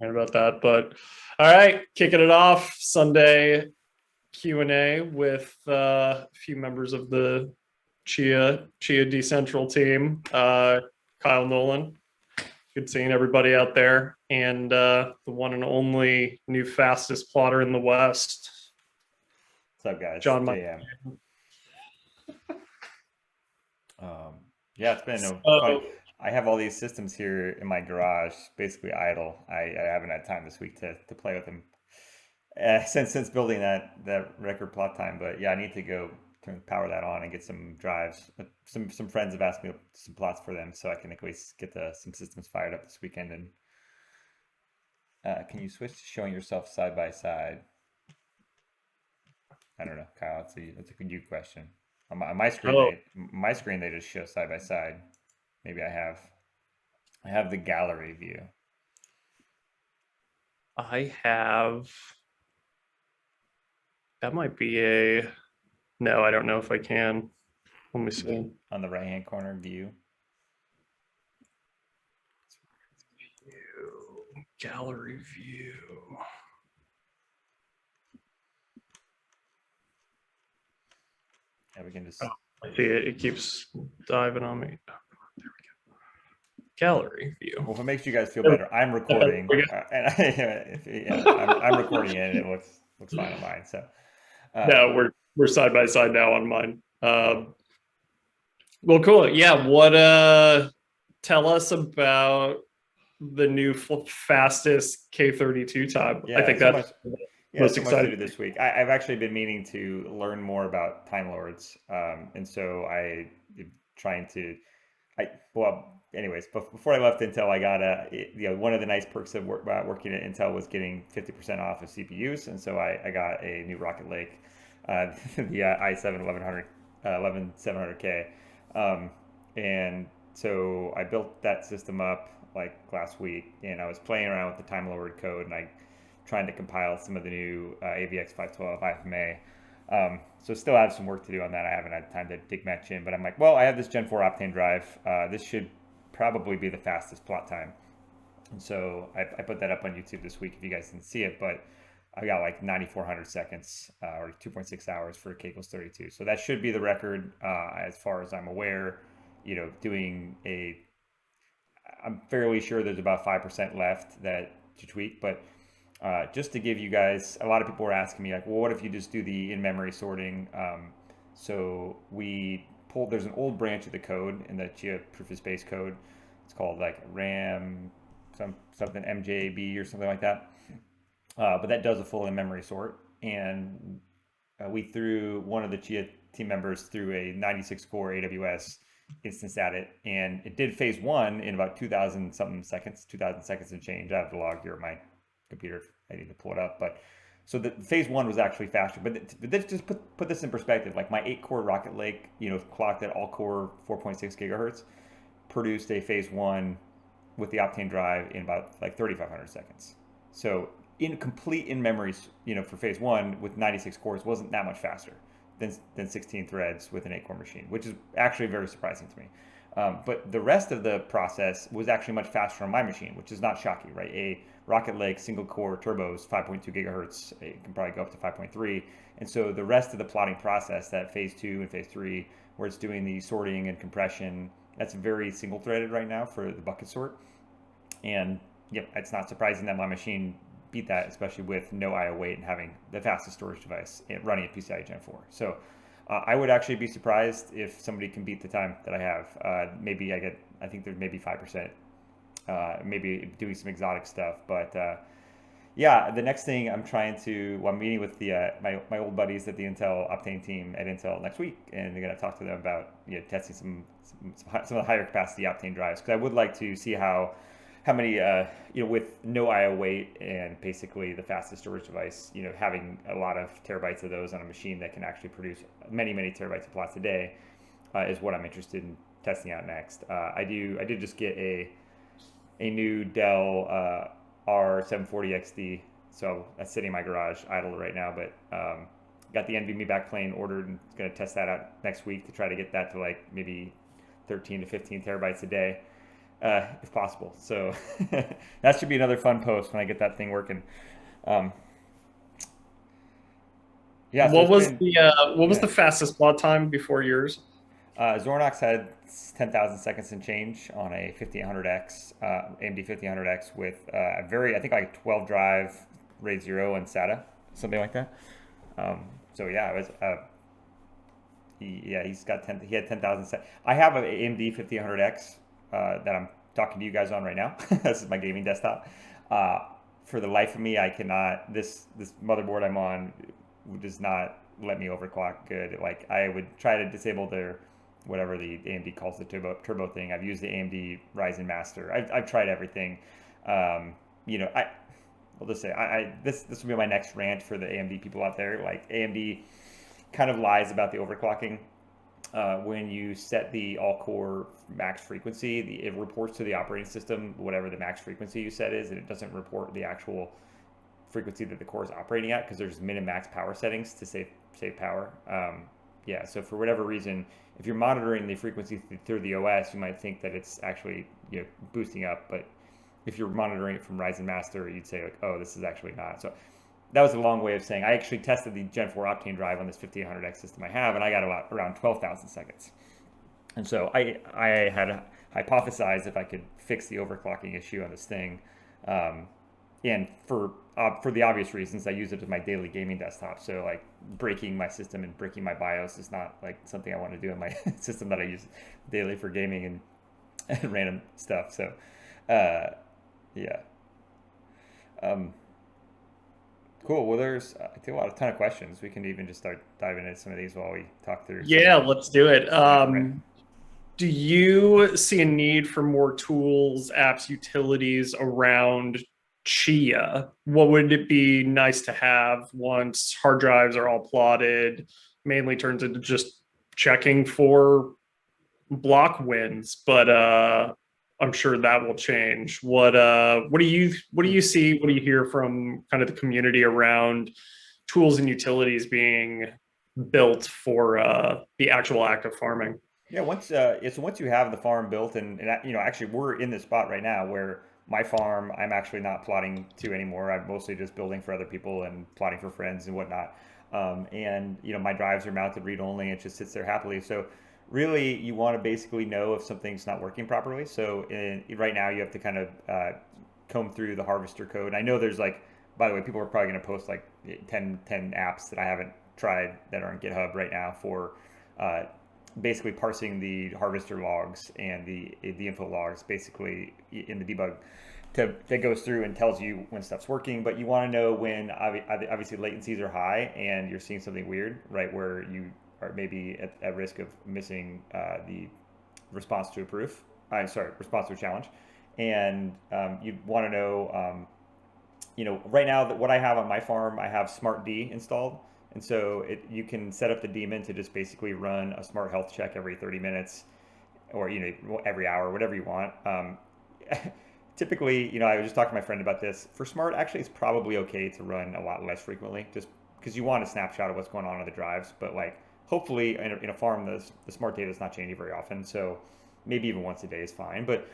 Right about that. But all right, kicking it off Sunday Q&A with a few members of the Chia Decentral team. Kyle Nolan, good seeing everybody out there, and the one and only new fastest plotter in the West, What's up, guys? John. JM. Um, yeah, it's been fun. So, I have all these systems here in my garage, basically idle. I haven't had time this week to play with them since building that record plot time. But yeah, I need to go power that on and get some drives. Some friends have asked me some plots for them, so I can at least get some systems fired up this weekend. And can you switch to showing yourself side by side? I don't know, Kyle. It's a good question. On oh, my screen they just show side by side. Maybe I have the gallery view. I have that might be a no. I don't know if I can. Let me see. On the right hand corner view. Gallery view. Yeah, we can Oh, just. I see it. It keeps diving on me. Oh, there we go. Gallery view. Well, if it makes you guys feel There better, I'm recording, we go. and yeah, I'm recording it, and it looks fine on mine. So, uh, No, we're side by side now on mine. Well, cool. Yeah. What? Tell us about the new fastest K32 time. I yeah, think that's most so much to exciting. do this week. I've actually been meaning to learn more about Time Lords, and so I am trying to. Well, anyways, but before I left Intel, I got one of the nice perks of working at Intel was getting 50% off of CPUs, and so I got a new Rocket Lake, the i7 1100 11700K, and so I built that system up like last week, and I was playing around with the time lowered code, and I trying to compile some of the new AVX 512 IFMA. So still have some work to do on that. I haven't had time to dig much in, but I'm like, well, I have this Gen 4 Optane drive. This should probably be the fastest plot time. And so I put that up on YouTube this week if you guys didn't see it, but I got like 9,400 seconds or 2.6 hours for Keiko's 32. So that should be the record as far as I'm aware. Doing I'm fairly sure there's about 5% left that to tweak, but just to give you guys, a lot of people were asking me like, well, what if you just do the in-memory sorting? So there's an old branch of the code in the Chia proof of space code. It's called like RAM, something MJB or something like that. But that does a full in-memory sort. And we threw one of the Chia team members through a 96 core AWS instance at it, and it did phase one in about 2,000 something seconds, 2,000 seconds and change. I have the log here on my computer if I need to pull it up, but so the phase one was actually faster. But just put this in perspective. Like my 8 core Rocket Lake, clocked at all core 4.6 gigahertz, produced a phase one with the Optane drive in about like 3,500 seconds. So in complete in memory, for phase one with 96 cores wasn't that much faster than 16 threads with an 8 core machine, which is actually very surprising to me. But the rest of the process was actually much faster on my machine, which is not shocking, right? A Rocket Lake single core turbos, 5.2 gigahertz, it can probably go up to 5.3. And so the rest of the plotting process, that phase two and phase three, where it's doing the sorting and compression, that's very single threaded right now for the bucket sort. And yep, it's not surprising that my machine beat that, especially with no IO weight and having the fastest storage device running at PCIe Gen 4. So I would actually be surprised if somebody can beat the time that I have. I think there's maybe 5%, maybe doing some exotic stuff. But yeah, the next thing I'm meeting with my old buddies at the Intel Optane team at Intel next week, and they're going to talk to them about testing some of the higher capacity Optane drives, because I would like to see how many with no IO weight and basically the fastest storage device, having a lot of terabytes of those on a machine that can actually produce many terabytes of plots a day is what I'm interested in testing out next. I did just get a new Dell R740 XD, so that's sitting in my garage idle right now, but got the NVMe backplane ordered and going to test that out next week to try to get that to like maybe 13 to 15 terabytes a day. if possible. So that should be another fun post when I get that thing working. Um, yeah, so it's been What was the good. fastest plot time before yours? Zornox had 10,000 seconds and change on a 5800X, AMD 5800X with a very, I think like 12 drive RAID 0 and SATA, something like that. So yeah, it was, he's got 10, he had 10,000 seconds. I have an AMD 5800X that I'm talking to you guys on right now. This is my gaming desktop. Uh, for the life of me, I cannot, this motherboard I'm on does not let me overclock good. Like I would try to disable their whatever the AMD calls the turbo thing. I've used the AMD Ryzen Master. I've tried everything. Um, I'll just say this will be my next rant for the AMD people out there. Like AMD kind of lies about the overclocking. When you set the all-core max frequency, it reports to the operating system whatever the max frequency you set is, and it doesn't report the actual frequency that the core is operating at because there's min and max power settings to save power. Yeah, so for whatever reason, if you're monitoring the frequency through the OS, you might think that it's actually boosting up, but if you're monitoring it from Ryzen Master, you'd say like, oh, this is actually not. So that was a long way of saying I actually tested the Gen 4 Octane drive on this 5800X system I have, and I got around 12,000 seconds. And so I had hypothesized if I could fix the overclocking issue on this thing, um, and for the obvious reasons, I use it as my daily gaming desktop. So like breaking my system and breaking my BIOS is not like something I want to do in my system that I use daily for gaming and random stuff. So uh, yeah. Um, Cool. Well, there's I think a ton of questions. We can even just start diving into some of these while we talk through Yeah, let's do it. some of the right. Do you see a need for more tools, apps, utilities around Chia? What would it be nice to have once hard drives are all plotted? Mainly turns into just checking for block wins, but I'm sure that will change. What do you see? What do you hear from kind of the community around tools and utilities being built for the actual act of farming? Yeah, once you have the farm built and actually we're in this spot right now where my farm I'm actually not plotting to anymore. I'm mostly just building for other people and plotting for friends and whatnot. And my drives are mounted read only. It just sits there happily. So really, you want to basically know if something's not working properly. So right now, you have to kind of comb through the harvester code. And I know there's like, by the way, people are probably going to post like 10 apps that I haven't tried that are on GitHub right now for uh, basically parsing the harvester logs and the info logs basically in the debug that goes through and tells you when stuff's working. But you want to know when obviously latencies are high and you're seeing something weird, right, where you are maybe at risk of missing the response to a proof. I'm sorry, response to a challenge. And you want to know, right now that what I have on my farm, I have Smart D installed. And so you can set up the daemon to just basically run a smart health check every 30 minutes or every hour, whatever you want. Typically, I was just talking to my friend about this. For smart, actually, it's probably okay to run a lot less frequently, just because you want a snapshot of what's going on the drives. But like, hopefully, in a farm, the smart data is not changing very often, so maybe even once a day is fine. But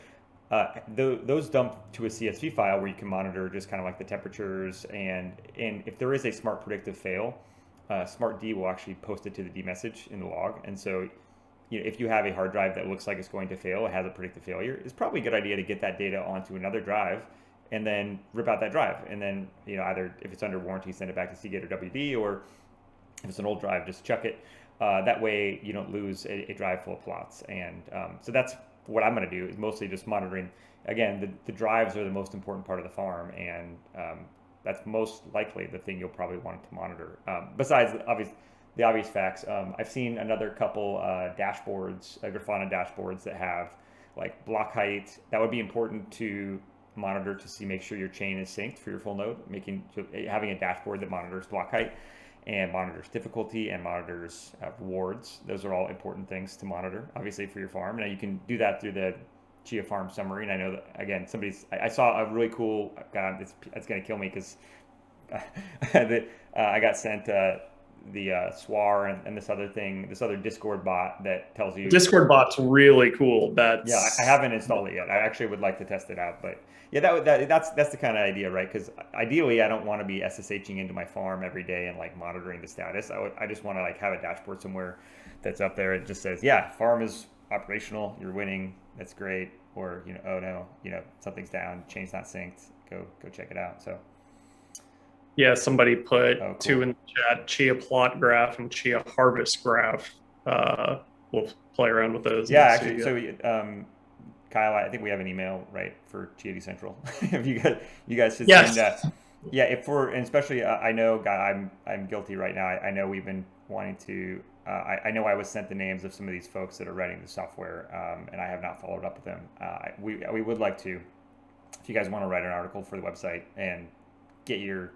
those dump to a CSV file where you can monitor just kind of like the temperatures and if there is a smart predictive fail, Smart D will actually post it to the D message in the log. And so, if you have a hard drive that looks like it's going to fail, it has a predicted failure, it's probably a good idea to get that data onto another drive and then rip out that drive. And then, either if it's under warranty, send it back to Seagate or WD, or if it's an old drive, just chuck it. That way you don't lose a drive full of plots. And so that's what I'm going to do is mostly just monitoring. Again, the drives are the most important part of the farm, and that's most likely the thing you'll probably want to monitor. Besides the obvious facts, I've seen another couple dashboards, Grafana dashboards that have like block height. That would be important to monitor to make sure your chain is synced for your full node. Having a dashboard that monitors block height and monitors difficulty and monitors rewards. Those are all important things to monitor, obviously, for your farm. And you can do that through the Chia Farm summary. And I know that, again, I saw a really cool, God, it's going to kill me because I got sent SWAR and this other thing, this other Discord bot that tells you. Discord bot's really cool. Yeah, I haven't installed it yet. I actually would like to test it out, but yeah, that's the kind of idea, right? Because ideally, I don't want to be SSHing into my farm every day and like monitoring the status. I just want to like have a dashboard somewhere that's up there. It just says, yeah, farm is operational. You're winning. That's great. Or oh no, something's down. Chain's not synced. Go check it out. So Yeah, somebody put cool. two in the chat: Chia plot graph and Chia harvest graph. We'll play around with those. Yeah, actually, so Kyle, I think we have an email right for Chia Decentral. If you guys should send that. Yeah, and especially I know, God, I'm guilty right now. I know we've been wanting to. I know I was sent the names of some of these folks that are writing the software, and I have not followed up with them. We would like to, if you guys want to write an article for the website and get your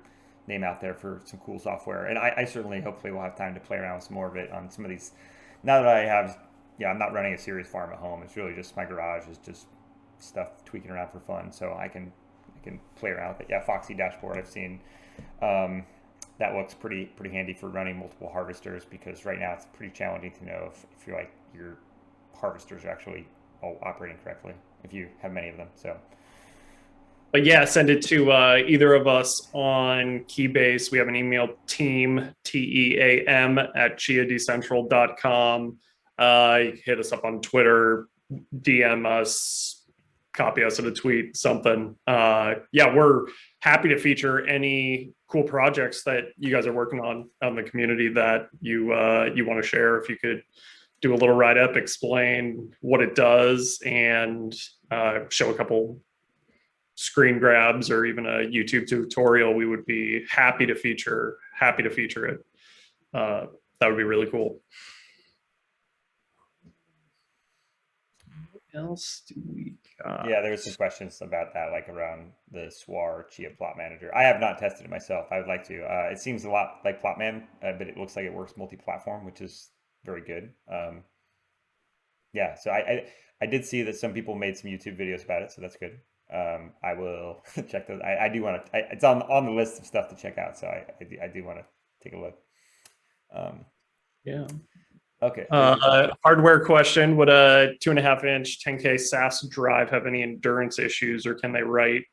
name out there for some cool software, and I certainly, hopefully, will have time to play around with some more of it on some of these. Now that I have, I'm not running a serious farm at home. It's really just my garage is just stuff tweaking around for fun, so I can play around with it. Yeah, Foxy dashboard I've seen. That looks pretty handy for running multiple harvesters, because right now it's pretty challenging to know if you're like your harvesters are actually all operating correctly if you have many of them. So. But yeah, send it to either of us on Keybase. We have an email, team, TEAM, at chiadecentral.com. Hit us up on Twitter, DM us, copy us in a tweet, something. Yeah, we're happy to feature any cool projects that you guys are working on out in the community that you want to share. If you could do a little write-up, explain what it does, and show a couple screen grabs or even a YouTube tutorial, we would be happy to feature it. That would be really cool. What else do we got? Yeah, there's some questions about that, like around the SWAR Chia plot manager. I have not tested it myself. I would like to. It seems a lot like Plotman, but it looks like it works multi-platform, which is very good. Yeah, so I did see that some people made some YouTube videos about it, so that's good. I will check those. I do want to. It's on the list of stuff to check out, so I do want to take a look. Yeah. Okay. Hardware question: would a 2.5-inch 10K SAS drive have any endurance issues, or can they write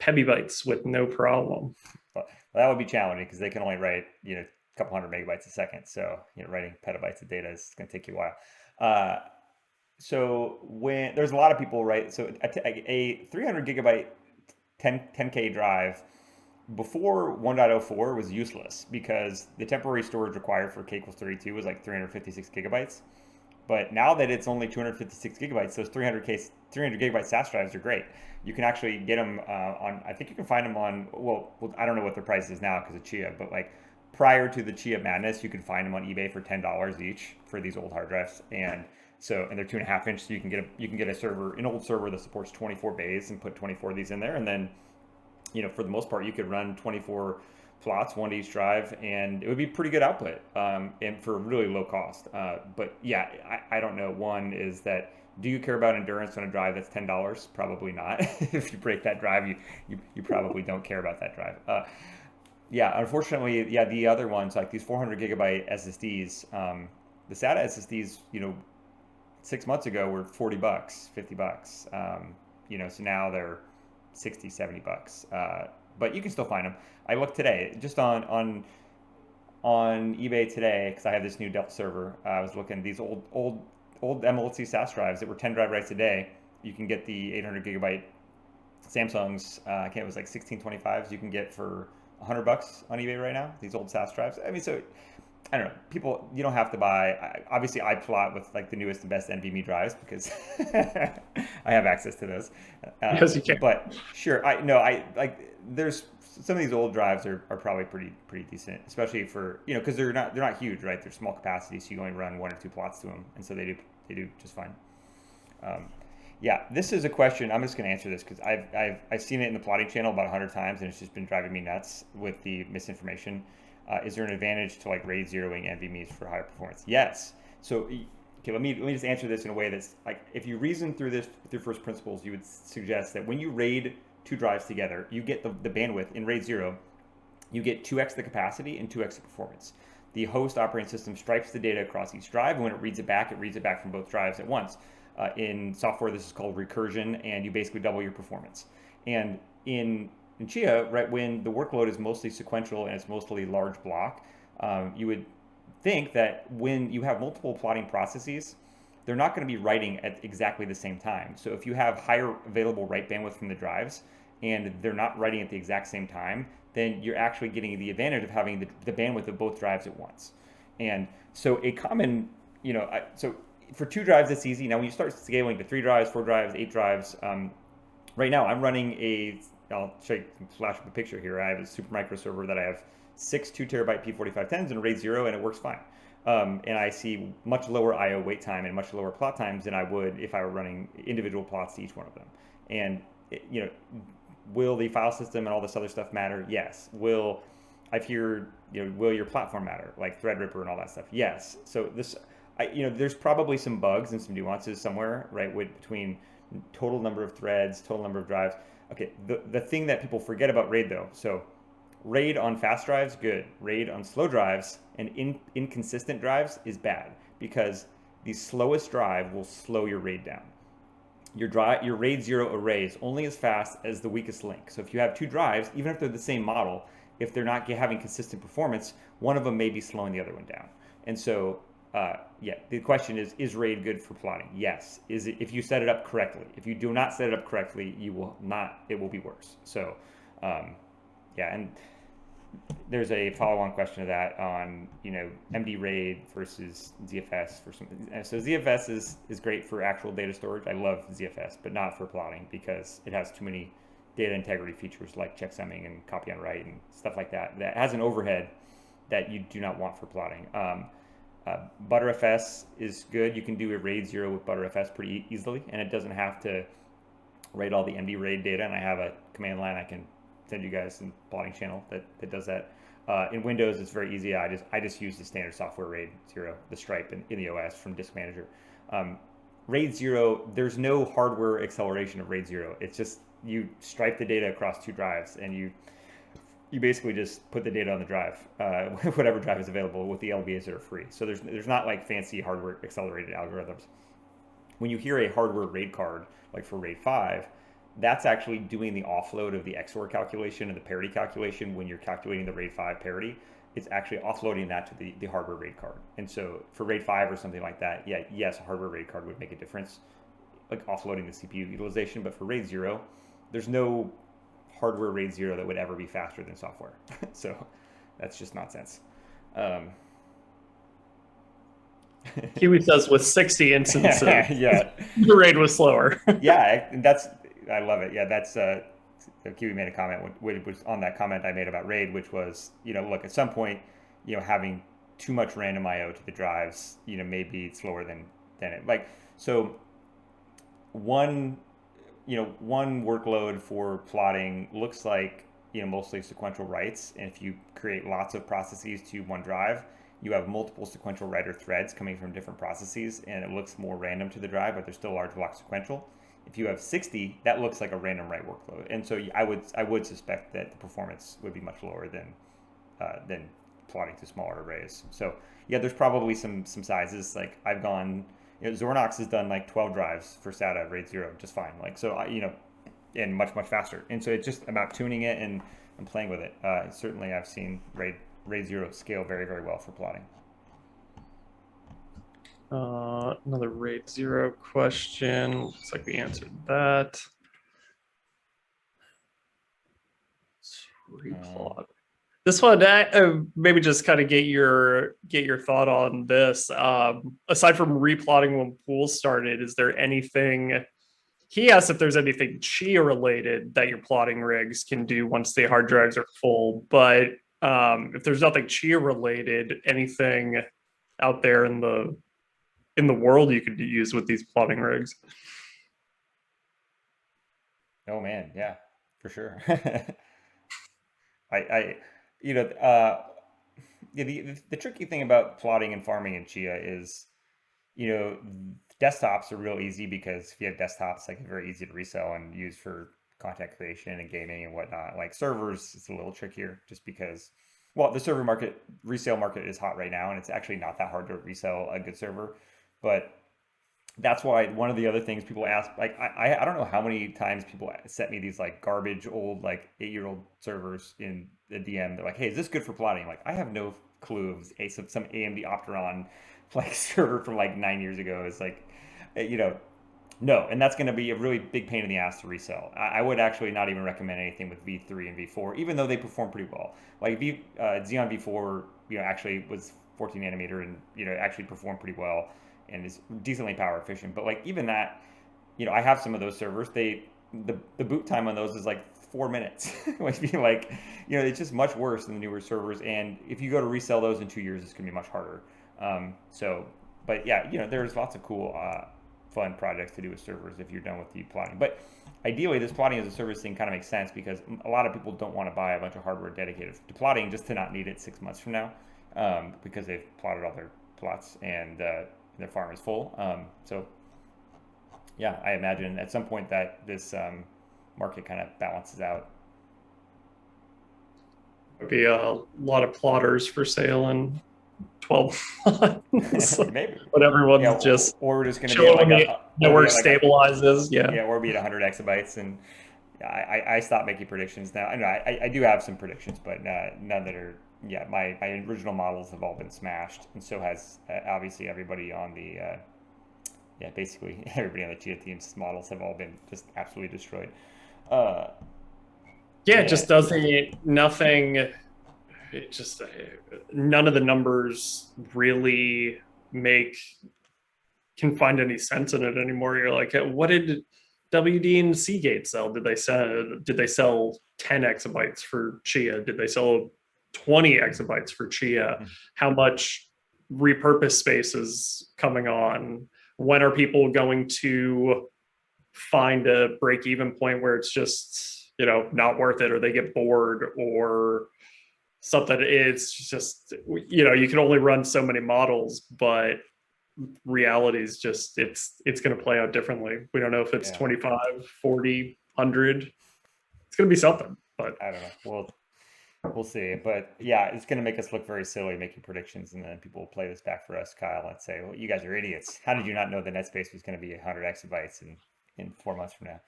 pebibytes with no problem? Well, that would be challenging because they can only write a couple hundred megabytes a second. So writing petabytes of data is going to take you a while. So when there's a lot of people, right? So a 300 gigabyte 10K drive before 1.04 was useless because the temporary storage required for K equals 32 was like 356 gigabytes. But now that it's only 256 gigabytes, those 300 gigabyte SAS drives are great. You can actually get them on, I think you can find them on, well I don't know what the price is now because of Chia, but like prior to the Chia madness, you can find them on eBay for $10 each for these old hard drives. And they're 2.5 inch, so you can get a server, an old server that supports 24 bays and put 24 of these in there, and then for the most part you could run 24 plots, one to each drive, and it would be pretty good output, and for really low cost. But yeah, I don't know. One is that, do you care about endurance on a drive that's $10? Probably not. If you break that drive, you probably don't care about that drive. Yeah, unfortunately, yeah, the other ones like these 400 gigabyte SSDs, the SATA SSDs, 6 months ago were $40, $50. So now they're $60, $70. But you can still find them. I looked today, just on eBay today, because I have this new Dell server. I was looking at these old MLC SAS drives that were 10 drive writes a day. You can get the 800 gigabyte Samsung's. I can't. It was like 1625s. You can get for $100 on eBay right now. These old SAS drives. I mean, so I don't know. People, you don't have to buy. Obviously, I plot with like the newest and best NVMe drives because I have access to those. Yes, you can. But sure, I like. There's some of these old drives are probably pretty decent, especially for because they're not huge, right? They're small capacity, so you only run 1 or 2 plots to them, and so they do just fine. Yeah, this is a question. I'm just going to answer this because I've seen it in the plotting channel about 100 times, and it's just been driving me nuts with the misinformation. Is there an advantage to like RAID zeroing NVMe's for higher performance? Yes. So okay, let me just answer this in a way that's like, if you reason through this through first principles, you would suggest that when you RAID 2 drives together, you get the bandwidth in RAID 0, you get 2x the capacity and 2x the performance. the host operating system stripes the data across each drive, and when it reads it back from both drives at once. In software, this is called recursion, and you basically double your performance. And in Chia, right, when the workload is mostly sequential and it's mostly large block, you would think that when you have multiple plotting processes, they're not going to be writing at exactly the same time. So if you have higher available write bandwidth from the drives and they're not writing at the exact same time, then you're actually getting the advantage of having the bandwidth of both drives at once. And so a common, so for 2 drives, it's easy. Now, when you start scaling to 3 drives, 4 drives, 8 drives, right now I'm running I'll show you, flash up a picture here. I have a Supermicro server that I have 6 2 terabyte P4510s and a RAID 0, and it works fine. And I see much lower IO wait time and much lower plot times than I would if I were running individual plots to each one of them. And will the file system and all this other stuff matter? Yes. Will your platform matter, like Threadripper and all that stuff? Yes. So there's probably some bugs and some nuances somewhere, right, between total number of threads, total number of drives. Okay, the thing that people forget about RAID though, so RAID on fast drives, good. RAID on slow drives and inconsistent drives is bad, because the slowest drive will slow your RAID down. Your RAID 0 array is only as fast as the weakest link. So if you have 2 drives, even if they're the same model, if they're not having consistent performance, one of them may be slowing the other one down. And so, the question is RAID good for plotting? Yes. Is it, if you set it up correctly? If you do not set it up correctly, you will not. It will be worse. So, and there's a follow-on question to that on MD RAID versus ZFS for some. So ZFS is great for actual data storage. I love ZFS, but not for plotting, because it has too many data integrity features like checksuming and copy on write and stuff like that. That has an overhead that you do not want for plotting. Btrfs is good. You can do a RAID 0 with Btrfs pretty easily, and it doesn't have to write all the MD RAID data. And I have a command line I can send you guys in plotting channel that does that. In Windows, it's very easy. I just use the standard software RAID 0, the stripe in the OS from Disk Manager. RAID 0, there's no hardware acceleration of RAID 0. It's just you stripe the data across 2 drives, and you basically just put the data on the drive, whatever drive is available, with the LBAs that are free. So there's not like fancy hardware accelerated algorithms. When you hear a hardware RAID card, like for RAID 5, that's actually doing the offload of the XOR calculation and the parity calculation. When you're calculating the RAID 5 parity, it's actually offloading that to the hardware RAID card. And so for RAID 5 or something like that, yes, a hardware RAID card would make a difference, like offloading the CPU utilization. But for RAID 0, there's no hardware RAID 0 that would ever be faster than software. So that's just nonsense. Kiwi says with 60 instances, yeah, the RAID was slower. I love it. Yeah, that's Kiwi made a comment, which was on that comment I made about RAID, which was, look, at some point, having too much random IO to the drives, maybe slower than it. Like, so one workload for plotting looks like, mostly sequential writes. And if you create lots of processes to one drive, you have multiple sequential writer threads coming from different processes, and it looks more random to the drive, but they're still large block sequential. If you have 60, that looks like a random write workload. And so I would suspect that the performance would be much lower than plotting to smaller arrays. So yeah, there's probably some sizes. Like I've gone, Zornox has done like 12 drives for SATA RAID 0 just fine. Like, so and much faster. And so it's just about tuning it and playing with it. Certainly I've seen RAID 0 scale very, very well for plotting. Another RAID 0 question. Looks like we answered that. Replot. This one, maybe just kind of get your thought on this. Aside from replotting when pools started, is there anything? He asked if there's anything Chia related that your plotting rigs can do once the hard drives are full. But if there's nothing Chia related, anything out there in the world you could use with these plotting rigs? Oh man, yeah, for sure. The tricky thing about plotting and farming in Chia is, desktops are real easy, because if you have desktops, like, very easy to resell and use for content creation and gaming and whatnot. Like servers, it's a little trickier, just because well, the resale market is hot right now, and it's actually not that hard to resell a good server. But that's why one of the other things people ask, like I don't know how many times people sent me these like garbage old like 8-year-old servers in the DM. They're like, "Hey, is this good for plotting?" I'm like, I have no clue. It was some AMD Opteron like server from like 9 years ago. It's like, you know, no, and that's going to be a really big pain in the ass to resell. I would actually not even recommend anything with V3 and V4, even though they perform pretty well. Like Xeon V4, actually was 14 nanometer and actually performed pretty well and is decently power efficient. But like even that, I have some of those servers. The boot time on those is like 4 minutes, which be like, it's just much worse than the newer servers. And if you go to resell those in 2 years, it's gonna be much harder. So, but yeah, there's lots of cool, fun projects to do with servers if you're done with the plotting. But ideally, this plotting as a service thing kind of makes sense because a lot of people don't want to buy a bunch of hardware dedicated to plotting just to not need it 6 months from now, because they've plotted all their plots and their farm is full. So yeah, I imagine at some point that this market kind of balances out. There'd be a lot of plotters for sale in 12 months Maybe. when Yeah, everyone's just or we're just going to be at chilling like when the or be network at like a, stabilizes. Yeah. yeah, or be at 100 exabytes. And yeah, I stopped making predictions now. I know I do have some predictions, but none that are, yeah, my original models have all been smashed. And so has obviously everybody on the, yeah, basically everybody on the Chia team's models have all been just absolutely destroyed. Uh, Yeah, it and just doesn't, nothing, it just, none of the numbers really make, can find any sense in it anymore. You're like, what did WD and Seagate sell? Did they sell 10 exabytes for Chia? Did they sell 20 exabytes for Chia? How much repurpose space is coming on? When are people going to find a break even point where it's just, not worth it, or they get bored, or something? It's just, you can only run so many models, but reality is just, it's going to play out differently. We don't know if it's yeah, 25, 40, 100. It's going to be something, but I don't know. We'll see. But yeah, it's going to make us look very silly making predictions, and then people will play this back for us, Kyle, and say, "Well, you guys are idiots. How did you not know the net space was going to be 100 exabytes in 4 months from now?"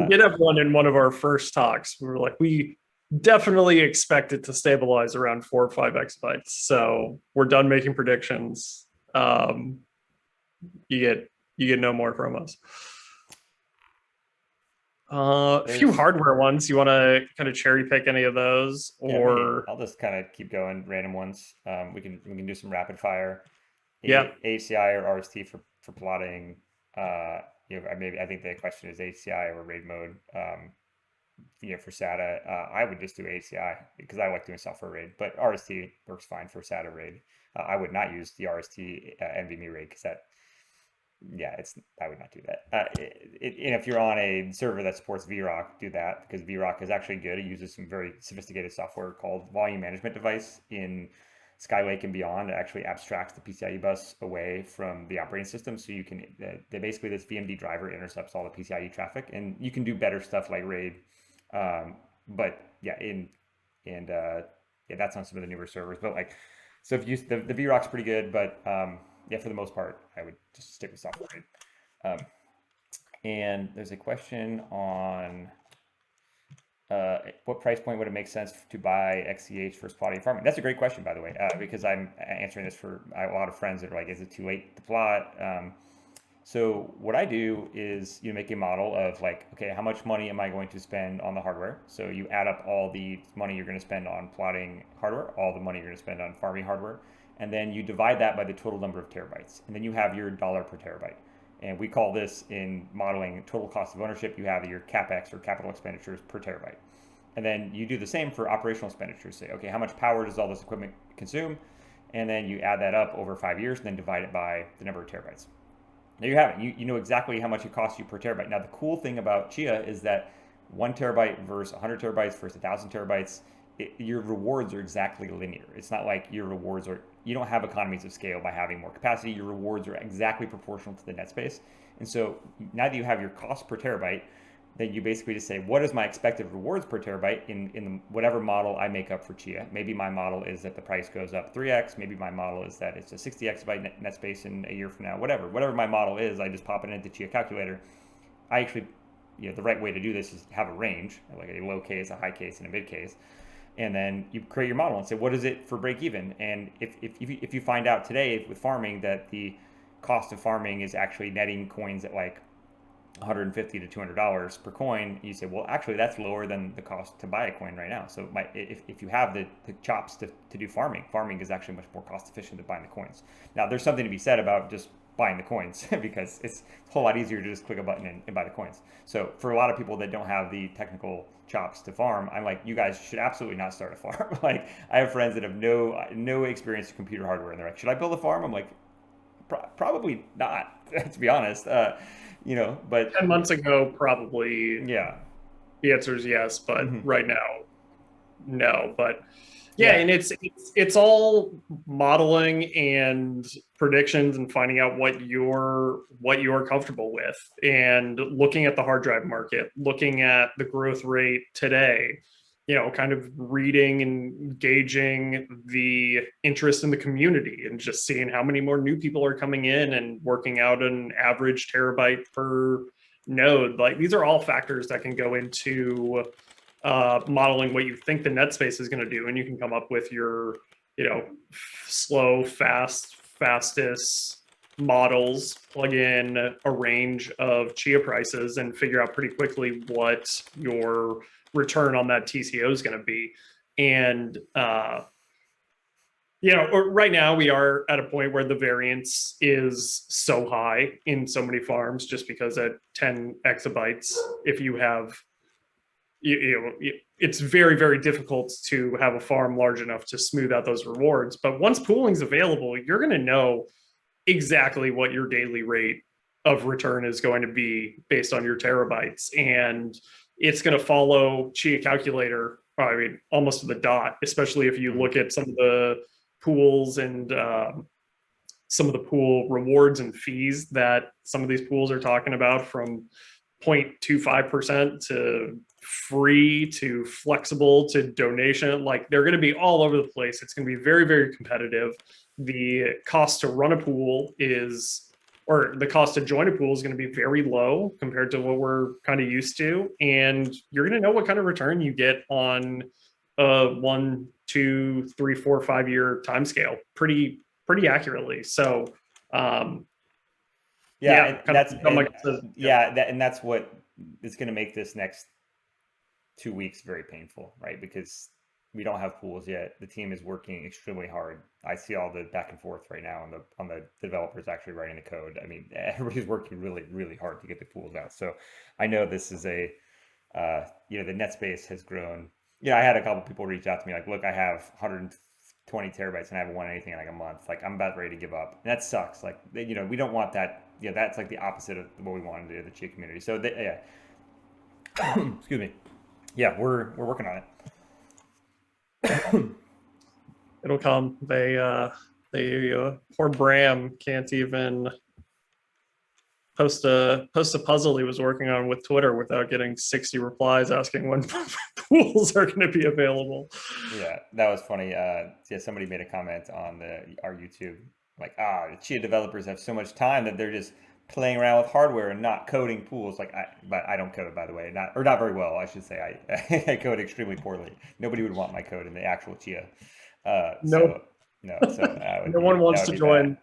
we did have one in one of our first talks. We were like, we definitely expect it to stabilize around 4 or 5 exabytes. So we're done making predictions. Um, you get no more from us. A few There's hardware ones. You want to kind of cherry pick any of those, Yeah, maybe or I'll just kind of keep going random ones. We can do some rapid fire, yeah, HCI or RST for plotting. Maybe I think the question is HCI or RAID mode. For SATA, I would just do HCI because I like doing software RAID, but RST works fine for SATA RAID. I would not use the RST NVMe RAID because that, yeah, I would not do that. And if you're on a server that supports VROC, do that because VROC is actually good. It uses some very sophisticated software called Volume Management Device in Skylake and beyond. It actually abstracts the PCIe bus away from the operating system, so you can. They basically, this VMD driver intercepts all the PCIe traffic, and you can do better stuff like RAID. But yeah, yeah, that's on some of the newer servers. But like, so if you the VROC's pretty good, but yeah, for the most part, I would just stick with software RAID. And there's a question on what price point would it make sense to buy XCH for plotting and farming? That's a great question, by the way, because I'm answering this for a lot of friends that are like, is it too late to plot? So what I do is make a model of like, okay, how much money am I going to spend on the hardware? So you add up all the money you're going to spend on plotting hardware, all the money you're going to spend on farming hardware, and then you divide that by the total number of terabytes, and then you have your dollar per terabyte. And we call this in modeling total cost of ownership. You have your CapEx or capital expenditures per terabyte. And then you do the same for operational expenditures. Say, okay, how much power does all this equipment consume? And then you add that up over 5 years and then divide it by the number of terabytes. There you have it. You know exactly how much it costs you per terabyte. Now, the cool thing about Chia is that 1 terabyte versus 100 terabytes versus 1,000 terabytes, your rewards are exactly linear. It's not like your rewards are, you don't have economies of scale by having more capacity. Your rewards are exactly proportional to the net space. And so now that you have your cost per terabyte, then you basically just say, what is my expected rewards per terabyte in whatever model I make up for Chia? Maybe my model is that the price goes up 3x. Maybe my model is that it's a 60 exabyte net space in a year from now. Whatever my model is, I just pop it into Chia calculator. I actually, the right way to do this is have a range, like a low case, a high case, and a mid case, and then you create your model and say, what is it for break even? And if you find out today with farming that the cost of farming is actually netting coins at like $150 to $200 per coin, you say, well, actually, that's lower than the cost to buy a coin right now. So if you have the chops to do farming is actually much more cost efficient than buying the coins. Now, there's something to be said about just buying the coins because it's a whole lot easier to just click a button and buy the coins. So for a lot of people that don't have the technical chops to farm, I'm like, you guys should absolutely not start a farm. Like, I have friends that have no experience with computer hardware, and they're like, should I build a farm? I'm like, probably not, to be honest. But 10 months ago, probably yeah. the answer is yes, but Hmm. right now, no. But yeah, Yeah. and it's all modeling and predictions and finding out what you're comfortable with and looking at the hard drive market, looking at the growth rate today, kind of reading and gauging the interest in the community and just seeing how many more new people are coming in and working out an average terabyte per node. Like these are all factors that can go into modeling what you think the net space is going to do, and you can come up with your, slow, fastest models, plug in a range of Chia prices, and figure out pretty quickly what your return on that TCO is going to be. And right now we are at a point where the variance is so high in so many farms, just because at 10 exabytes, if you have it's very, very difficult to have a farm large enough to smooth out those rewards. But once pooling's available, you're going to know exactly what your daily rate of return is going to be based on your terabytes. And it's going to follow Chia calculator, I mean, almost to the dot, especially if you Hmm. look at some of the pools and some of the pool rewards and fees that some of these pools are talking about, from 0.25% to free to flexible to donation. Like they're going to be all over the place. It's going to be very, very competitive. The cost to run a pool or the cost to join a pool is going to be very low compared to what we're kind of used to. And you're going to know what kind of return you get on a 1, 2, 3, 4, 5 year time scale pretty accurately. So, Yeah, yeah, and kind that's of become and like a, yeah. yeah, that's what is going to make this next 2 weeks very painful, right? Because we don't have pools yet. The team is working extremely hard. I see all the back and forth right now on the developers actually writing the code. I mean, everybody's working really, really hard to get the pools out. So I know this is the net space has grown. I had a couple people reach out to me like, look, I have 120 terabytes and I haven't won anything in like a month. Like I'm about ready to give up. And that sucks. Like, we don't want that. That's like the opposite of what we want to do, the Chia community. So yeah, excuse me. Yeah, we're working on it. It'll come. Poor Bram can't even post a puzzle he was working on with Twitter without getting 60 replies asking when pools are going to be available. Yeah, that was funny. Yeah, somebody made a comment on our YouTube, like, the Chia developers have so much time that they're just playing around with hardware and not coding pools. But I don't code, by the way, not very well, I should say. I I code extremely poorly. Nobody would want my code in the actual Chia. So No, no, so no one that wants would to be bad. join.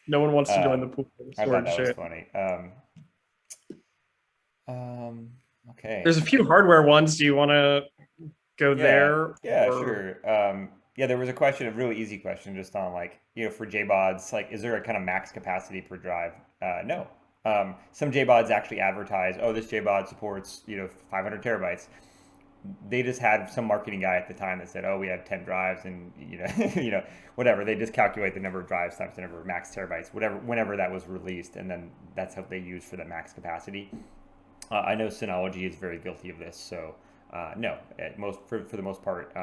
No one wants to Uh, join the pool I thought storage that was share. funny. Um, okay. There's a few hardware ones. Do you want to go Yeah, there yeah, or sure. Yeah, there was a question, a really easy question, just on like, for JBODs, like, is there a kind of max capacity per drive? No. Some JBODs actually advertise, oh, this JBOD supports, 500 terabytes. They just had some marketing guy at the time that said, oh, we have 10 drives, and whatever. They just calculate the number of drives times the number of max terabytes, whatever, whenever that was released, and then that's what they use for the max capacity. I know Synology is very guilty of this, so no, for the most part,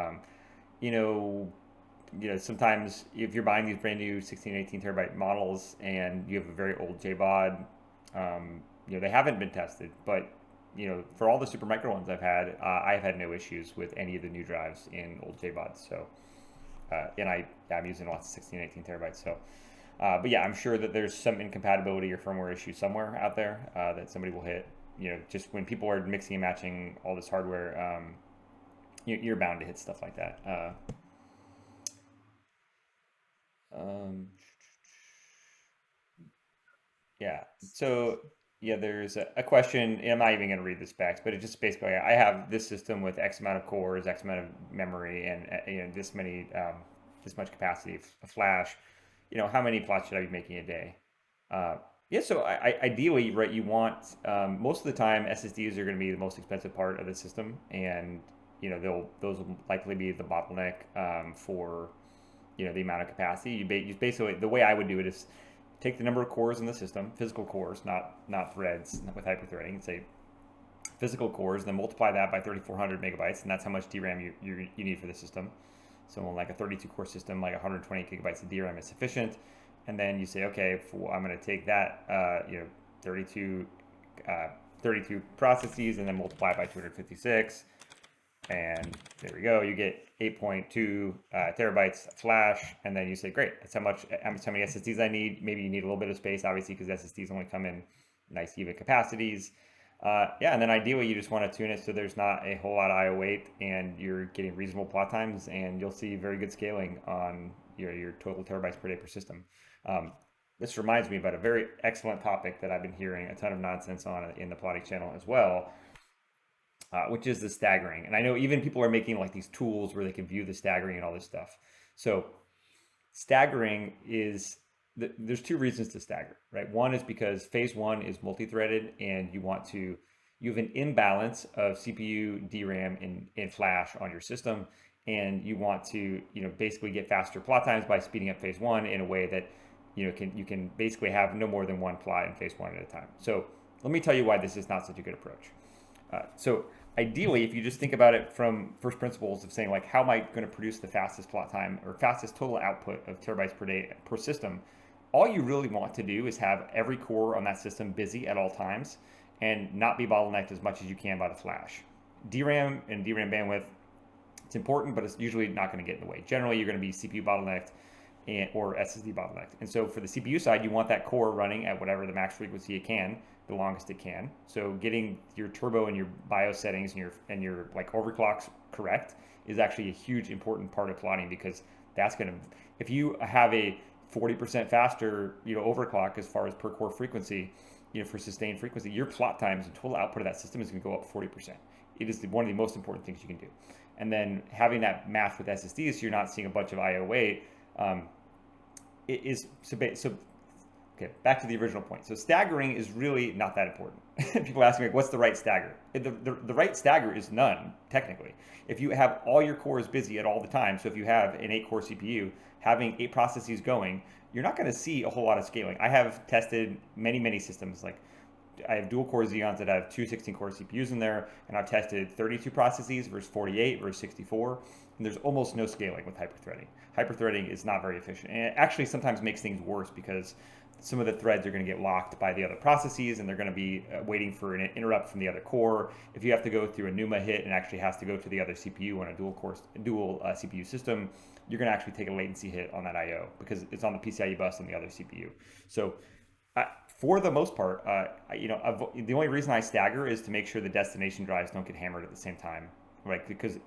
you know, sometimes if you're buying these brand new 16, 18 terabyte models and you have a very old JBOD, they haven't been tested, but for all the Supermicro ones I've had no issues with any of the new drives in old JBODs. So, and I'm using lots of 16, 18 terabytes. So, but yeah, I'm sure that there's some incompatibility or firmware issue somewhere out there that somebody will hit. Just when people are mixing and matching all this hardware, you're bound to hit stuff like that. Um, Yeah. So yeah, there's a question. I'm not even going to read the specs, but it just basically I have this system with X amount of cores, X amount of memory, and this much capacity of flash. How many plots should I be making a day? Uh, yeah. So ideally, right, you want most of the time SSDs are going to be the most expensive part of the system, and those will likely be the bottleneck for the amount of capacity. You basically the way I would do it is take the number of cores in the system, physical cores, not threads with hyperthreading, and say physical cores, then multiply that by 3,400 megabytes, and that's how much DRAM you need for the system. So like a 32 core system, like 120 gigabytes of DRAM is sufficient. And then you say, okay, I'm going to take that, 32, 32 processes, and then multiply it by 256. And there we go. You get 8.2 terabytes flash, and then you say, great, that's how many SSDs I need. Maybe you need a little bit of space, obviously, because SSDs only come in nice even capacities. Yeah, and then ideally you just want to tune it so there's not a whole lot of IO weight, and you're getting reasonable plot times, and you'll see very good scaling on your total terabytes per day per system. This reminds me about a very excellent topic that I've been hearing a ton of nonsense on in the plotting channel as well, which is the staggering. And I know even people are making like these tools where they can view the staggering and all this stuff. So staggering is there's two reasons to stagger, right? One is because phase one is multi-threaded, and you have an imbalance of CPU, DRAM, and flash on your system, and you want to basically get faster plot times by speeding up phase one in a way that you can basically have no more than one plot in phase one at a time. So let me tell you why this is not such a good approach. So ideally, if you just think about it from first principles of saying like, how am I going to produce the fastest plot time or fastest total output of terabytes per day per system, all you really want to do is have every core on that system busy at all times and not be bottlenecked as much as you can by the flash. DRAM and DRAM bandwidth, it's important, but it's usually not going to get in the way. Generally, you're going to be CPU bottlenecked or SSD bottlenecked. And so for the CPU side, you want that core running at whatever the max frequency it can, the longest it can. So getting your turbo and your BIOS settings and your like overclocks correct is actually a huge important part of plotting, because that's going to, if you have a 40% faster overclock as far as per core frequency, for sustained frequency, your plot times and total output of that system is going to go up 40%. It is one of the most important things you can do. And then having that math with SSDs, so you're not seeing a bunch of IO weight. It is so okay, back to the original point. So staggering is really not that important. People ask me, like, what's the right stagger? The right stagger is none, technically. If you have all your cores busy at all the time, so if you have an 8-core CPU, having 8 processes going, you're not going to see a whole lot of scaling. I have tested many systems. Like, I have dual core Xeons that have two 16-core CPUs in there, and I've tested 32 processes versus 48 versus 64, and there's almost no scaling with hyperthreading. Hyperthreading is not very efficient, and it actually sometimes makes things worse because some of the threads are going to get locked by the other processes, and they're going to be waiting for an interrupt from the other core. If you have to go through a NUMA hit and actually has to go to the other CPU on a dual CPU system, you're going to actually take a latency hit on that IO because it's on the PCIe bus on the other CPU. So for the most part, the only reason I stagger is to make sure the destination drives don't get hammered at the same time, right? Because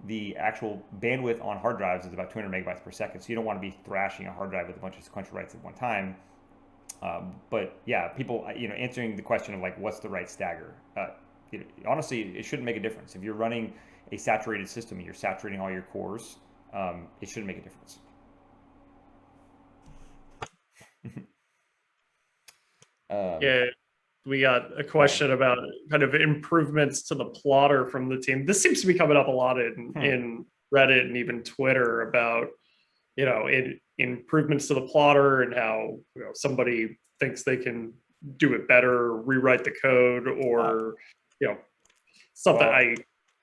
the actual bandwidth on hard drives is about 200 megabytes per second, so you don't want to be thrashing a hard drive with a bunch of sequential writes at one time. But yeah, people, answering the question of like, what's the right stagger? Honestly, it shouldn't make a difference. If you're running a saturated system and you're saturating all your cores, it shouldn't make a difference. Yeah, we got a question about kind of improvements to the plotter from the team. This seems to be coming up a lot in Reddit and even Twitter about improvements to the plotter and how somebody thinks they can do it better, rewrite the code, or something.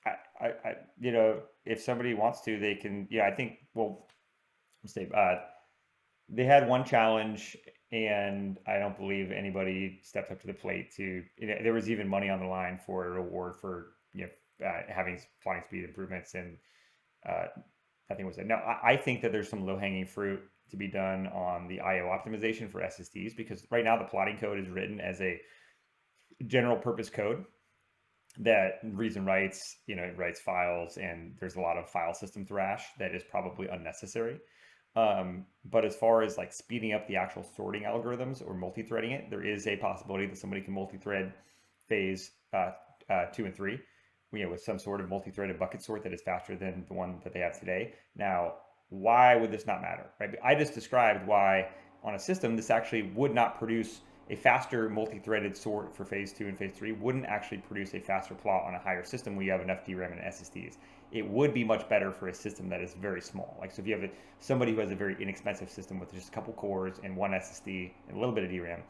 Well, if somebody wants to, they can. Yeah, I think. Well, let's say they had one challenge and I don't believe anybody stepped up to the plate to. There was even money on the line for a reward for having plotting speed improvements, and I think it was it. Now I think that there's some low hanging fruit to be done on the I/O optimization for SSDs, because right now the plotting code is written as a general purpose code that reads and writes, it writes files, and there's a lot of file system thrash that is probably unnecessary. But as far as like speeding up the actual sorting algorithms or multi-threading it, there is a possibility that somebody can multi-thread phase 2 and 3, with some sort of multi-threaded bucket sort that is faster than the one that they have today. Now, why would this not matter, right? I just described why on a system this actually would not produce a faster multi-threaded sort for phase 2 and phase 3 wouldn't actually produce a faster plot on a higher system where you have enough DRAM and SSDs. It would be much better for a system that is very small. Like, so if you have somebody who has a very inexpensive system with just a couple cores and one SSD and a little bit of DRAM,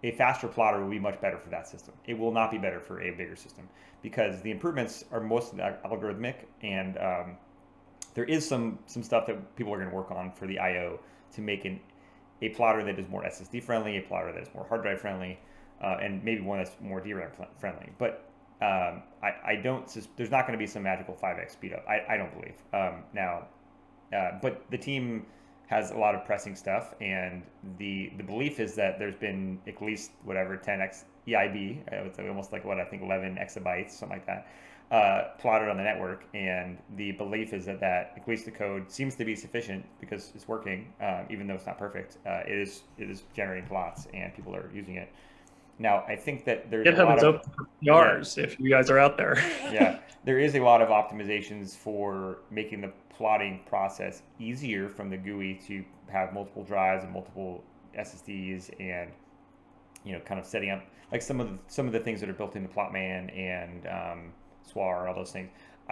a faster plotter will be much better for that system. It will not be better for a bigger system, because the improvements are mostly algorithmic, and there is some stuff that people are going to work on for the I/O to make a plotter that is more SSD friendly, a plotter that is more hard drive friendly, and maybe one that's more DRAM friendly. But I don't. There's not going to be some magical 5x speed up. I don't believe. But the team has a lot of pressing stuff, and the belief is that there's been at least 10x EIB. It's almost like I think 11 exabytes, something like that, plotted on the network, and the belief is that at least the code seems to be sufficient because it's working, even though it's not perfect. It is generating plots, and people are using it. Now, I think that there's GitHub is open for PRs if you guys are out there. Yeah, there is a lot of optimizations for making the plotting process easier from the GUI to have multiple drives and multiple SSDs, and kind of setting up like some of the things that are built into Plotman and Swar, all those things.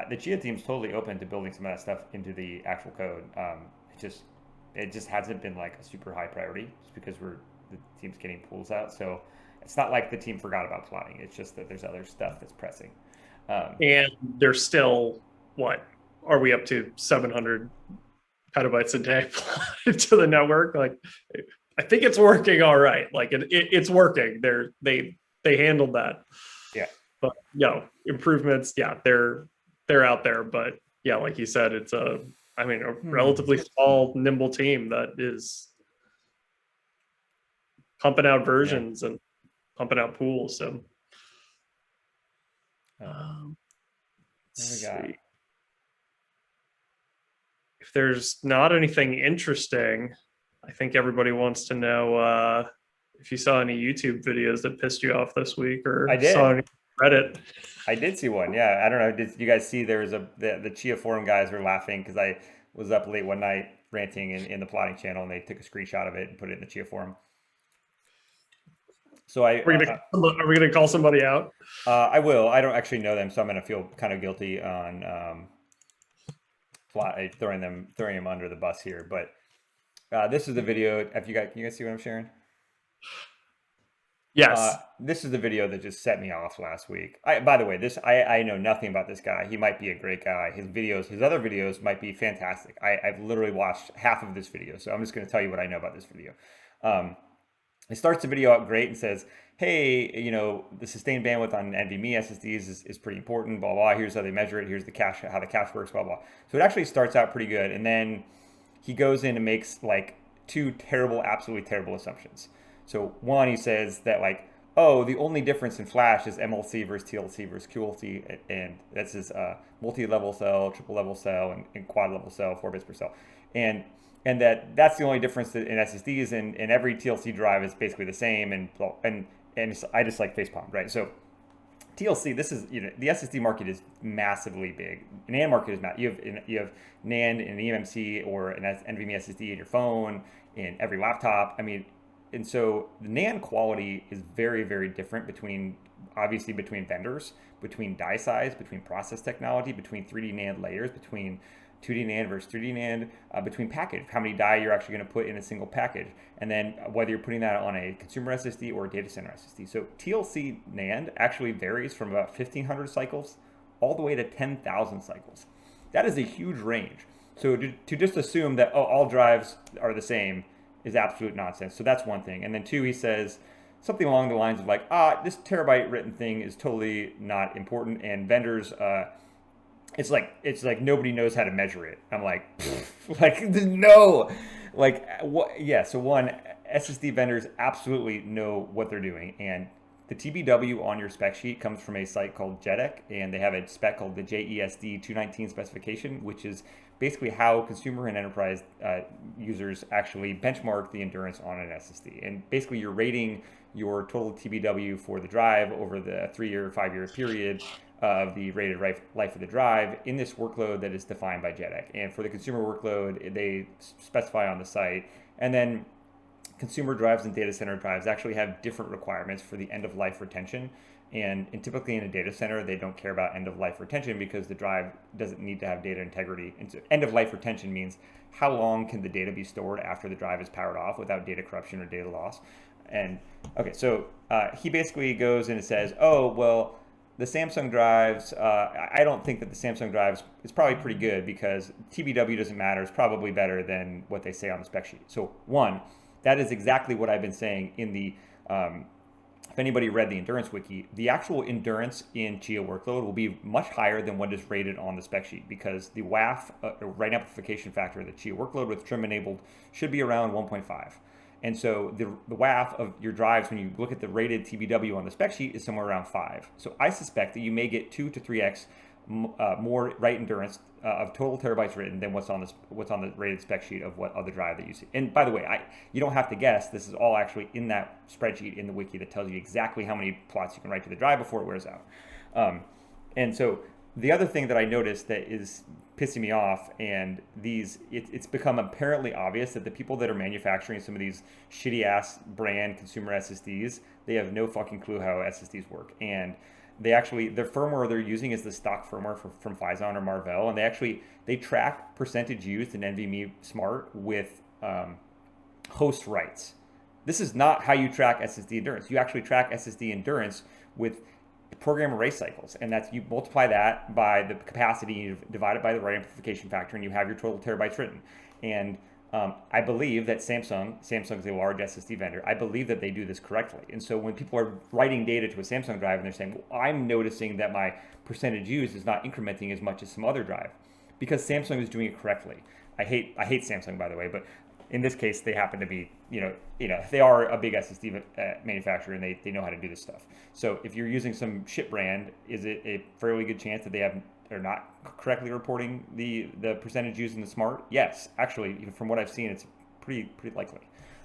The Chia team's totally open to building some of that stuff into the actual code. It just hasn't been like a super high priority, just because the team's getting pools out. So it's not like the team forgot about plotting. It's just that there's other stuff that's pressing. And there's still, what are we up to, 700 petabytes a day to the network? Like, I think it's working all right. Like it's working. They handled that. Yeah. But improvements, they're out there. But yeah, like you said, it's a relatively small, nimble team that is pumping out versions and pumping out pools. So let's see. If there's not anything interesting, I think everybody wants to know if you saw any YouTube videos that pissed you off this week, or saw any Reddit. I did see one. Yeah, I don't know. Did you guys see there was the Chia forum guys were laughing because I was up late one night ranting in the plotting channel, and they took a screenshot of it and put it in the Chia forum. So are we gonna call somebody out? I will. I don't actually know them, so I'm gonna feel kind of guilty on throwing them under the bus here. But this is the video. Can you guys see what I'm sharing? Yes. This is the video that just set me off last week. By the way, I know nothing about this guy. He might be a great guy. His other videos might be fantastic. I've literally watched half of this video, so I'm just going to tell you what I know about this video. It starts the video out great and says, hey, the sustained bandwidth on NVMe SSDs is pretty important, blah, blah. Here's how they measure it. Here's the cache, how the cache works, blah, blah. So it actually starts out pretty good. And then he goes in and makes like two absolutely terrible assumptions. So one, he says that the only difference in flash is MLC versus TLC versus QLC, and that's his multi-level cell, triple level cell, and quad level cell, 4 bits per cell. And that's the only difference in SSDs, and every TLC drive is basically the same, and I just like facepalm, right? So TLC, this is, the SSD market is massively big. The NAND market is massive. You have NAND and eMMC or an NVMe SSD in your phone, in every laptop. And so the NAND quality is very, very different between vendors, between die size, between process technology, between 3D NAND layers, between 2D NAND versus 3D NAND, between package, how many die you're actually going to put in a single package, and then whether you're putting that on a consumer SSD or a data center SSD. So TLC NAND actually varies from about 1,500 cycles all the way to 10,000 cycles. That is a huge range. So to just assume that all drives are the same is absolute nonsense. So that's one thing. And then two, he says something along the lines of like, this terabyte written thing is totally not important, and vendors, it's like nobody knows how to measure it. I'm like, like no, like what? Yeah. So one, SSD vendors absolutely know what they're doing, and the TBW on your spec sheet comes from a site called JEDEC, and they have a spec called the JESD 219 specification, which is basically how consumer and enterprise users actually benchmark the endurance on an SSD. And basically, you're rating your total TBW for the drive over the 3-year, 5-year period of the rated life of the drive in this workload that is defined by JEDEC. And for the consumer workload, they specify on the site. And then consumer drives and data center drives actually have different requirements for the end of life retention. And typically in a data center, they don't care about end of life retention because the drive doesn't need to have data integrity. And so end of life retention means how long can the data be stored after the drive is powered off without data corruption or data loss. And okay, so he basically goes and says, oh, well, the Samsung drives, I don't think that the Samsung drives is probably pretty good because TBW doesn't matter. It's probably better than what they say on the spec sheet. So one, that is exactly what I've been saying in the, if anybody read the endurance wiki, the actual endurance in Chia workload will be much higher than what is rated on the spec sheet because the WAF, write amplification factor of the Chia workload with trim enabled should be around 1.5. And so the WAF of your drives, when you look at the rated TBW on the spec sheet, is somewhere around 5. So I suspect that you may get 2 to 3x more write endurance of total terabytes written than what's on the rated spec sheet of what other drive that you see. And by the way, you don't have to guess. This is all actually in that spreadsheet in the wiki that tells you exactly how many plots you can write to the drive before it wears out. And so the other thing that I noticed that is pissing me off, and it's become apparently obvious that the people that are manufacturing some of these shitty ass brand consumer SSDs, they have no fucking clue how SSDs work. And their firmware they're using is the stock firmware from Phison or Marvell, and they track percentage used in NVMe Smart with host writes. This is not how you track SSD endurance. You actually track SSD endurance with program array cycles, and that's you multiply that by the capacity, you divide it by the write amplification factor, and you have your total terabytes written. And I believe that Samsung is a large SSD vendor. I believe that they do this correctly. And so when people are writing data to a Samsung drive and they're saying, well, I'm noticing that my percentage used is not incrementing as much as some other drive, because Samsung is doing it correctly. I hate Samsung, by the way, but in this case, they happen to be, they are a big SSD manufacturer, and they know how to do this stuff. So if you're using some shit brand, is it a fairly good chance that they're not correctly reporting the percentage used in the Smart? Yes, actually, even from what I've seen, it's pretty likely.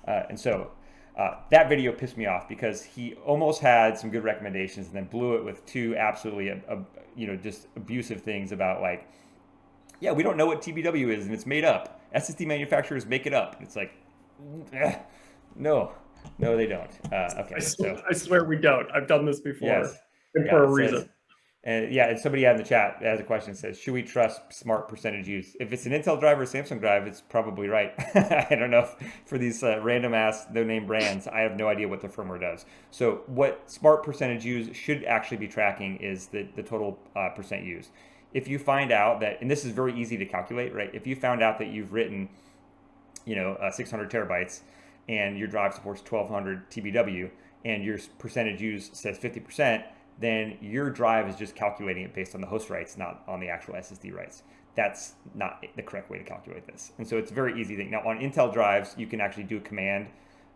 And so that video pissed me off because he almost had some good recommendations and then blew it with two absolutely, just abusive things about like, yeah, we don't know what TBW is and it's made up. SSD manufacturers make it up. It's like, no, they don't. Okay, I swear we don't. I've done this before. Yes, and for a reason. And somebody had in the chat has a question that says, should we trust Smart percentage use? If it's an Intel drive or a Samsung drive, it's probably right. I don't know for these random ass no name brands, I have no idea what the firmware does. So what Smart percentage use should actually be tracking is the total percent used. If you find out that, and this is very easy to calculate, right? If you found out that you've written, 600 terabytes and your drive supports 1200 TBW and your percentage use says 50%, then your drive is just calculating it based on the host writes, not on the actual SSD writes. That's not the correct way to calculate this. And so it's a very easy thing. Now on Intel drives, you can actually do a command,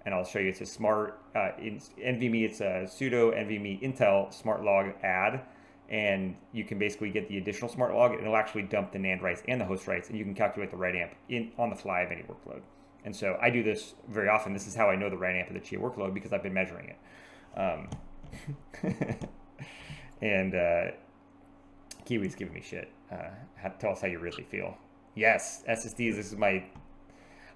and I'll show you. It's a smart, in NVMe, it's a sudo NVMe Intel smart log add, and you can basically get the additional smart log, and it'll actually dump the NAND writes and the host writes, and you can calculate the write amp on the fly of any workload. And so I do this very often. This is how I know the write amp of the Chia workload, because I've been measuring it. And Kiwi's giving me shit. Tell us how you really feel. Yes, SSDs. This is my.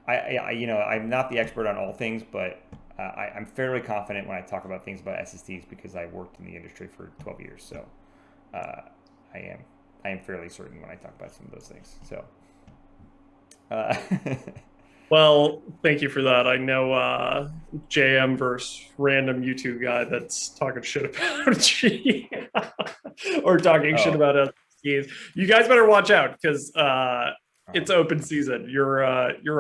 I'm not the expert on all things, but I'm fairly confident when I talk about things about SSDs because I worked in the industry for 12 years. So I am fairly certain when I talk about some of those things. So. Well, thank you for that. I know JM versus random YouTube guy that's talking shit about G or talking shit about SSDs. You guys better watch out because it's open season. You're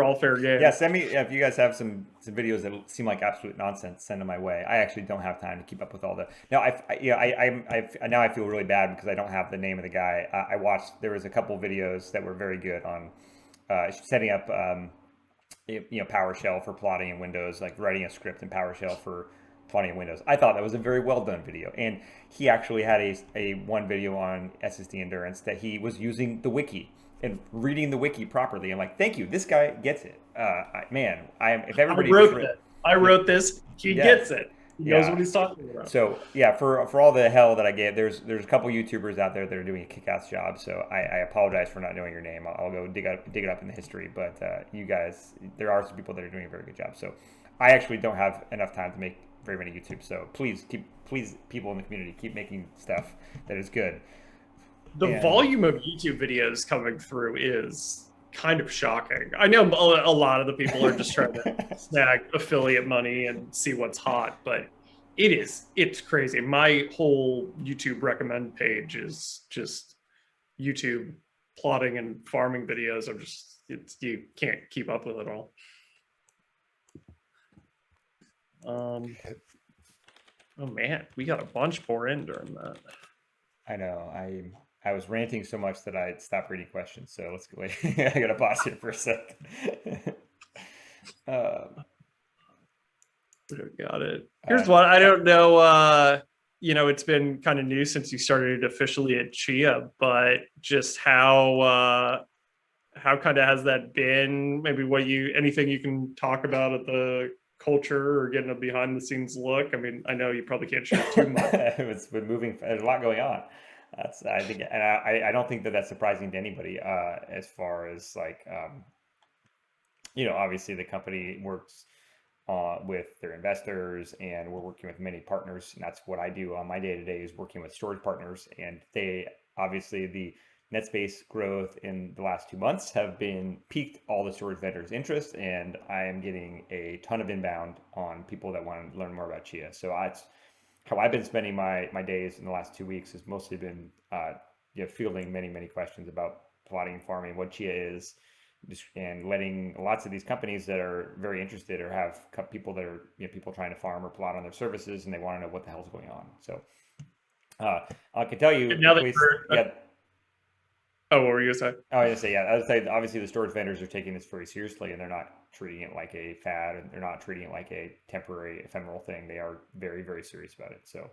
all fair Yeah, game. send me if you guys have some videos that seem like absolute nonsense. Send them my way. I actually don't have time to keep up with all the. Now now I feel really bad because I don't have the name of the guy. I watched. There was a couple videos that were very good on setting up PowerShell for plotting in Windows, like writing a script in PowerShell for plotting in Windows. I thought that was a very well done video, and he actually had a one video on SSD Endurance that he was using the wiki and reading the wiki properly. I'm like, thank you, this guy gets it. Man, if I everybody just wrote read, that. I yeah, wrote this. He gets yes, it. He knows what yeah. he's talking about. So yeah, for all the hell that I gave, there's a couple YouTubers out there that are doing a kick-ass job. So I apologize for not knowing your name. I'll go dig it up in the history. But you guys, there are some people that are doing a very good job. So I actually don't have enough time to make very many YouTube. So please people in the community keep making stuff that is good. The And volume of YouTube videos coming through is kind of shocking. I know a lot of the people are just trying to snag affiliate money and see what's hot, but it's crazy. My whole YouTube recommend page is just YouTube plotting and farming videos. Are just you can't keep up with it all. Oh man, we got a bunch pour in during that. I know I was ranting so much that I stopped reading questions. So let's go. I gotta pause here for a second. Got it. Here's what I don't know. It's been kind of new since you started officially at Chia, but just how kind of has that been? Maybe anything you can talk about at the culture or getting a behind the scenes look. I mean, I know you probably can't share too much. It's been moving. There's a lot going on. I think, and I don't think that that's surprising to anybody. As far as like, obviously the company works with their investors, and we're working with many partners. And that's what I do on my day to day is working with storage partners. And they obviously the NetSpace growth in the last 2 months have been piqued all the storage vendors' interest, and I am getting a ton of inbound on people that want to learn more about Chia. So that's how I've been spending my days in the last 2 weeks. Has mostly been fielding many questions about plotting and farming, what Chia is, and letting lots of these companies that are very interested or have people that are people trying to farm or plot on their services, and they want to know what the hell's going on. So I can tell you, And now that yeah. Oh, what were you gonna say? I was gonna say, yeah, I would say obviously the storage vendors are taking this very seriously, and they're not treating it like a fad, and they're not treating it like a temporary, ephemeral thing. They are very serious about it. So,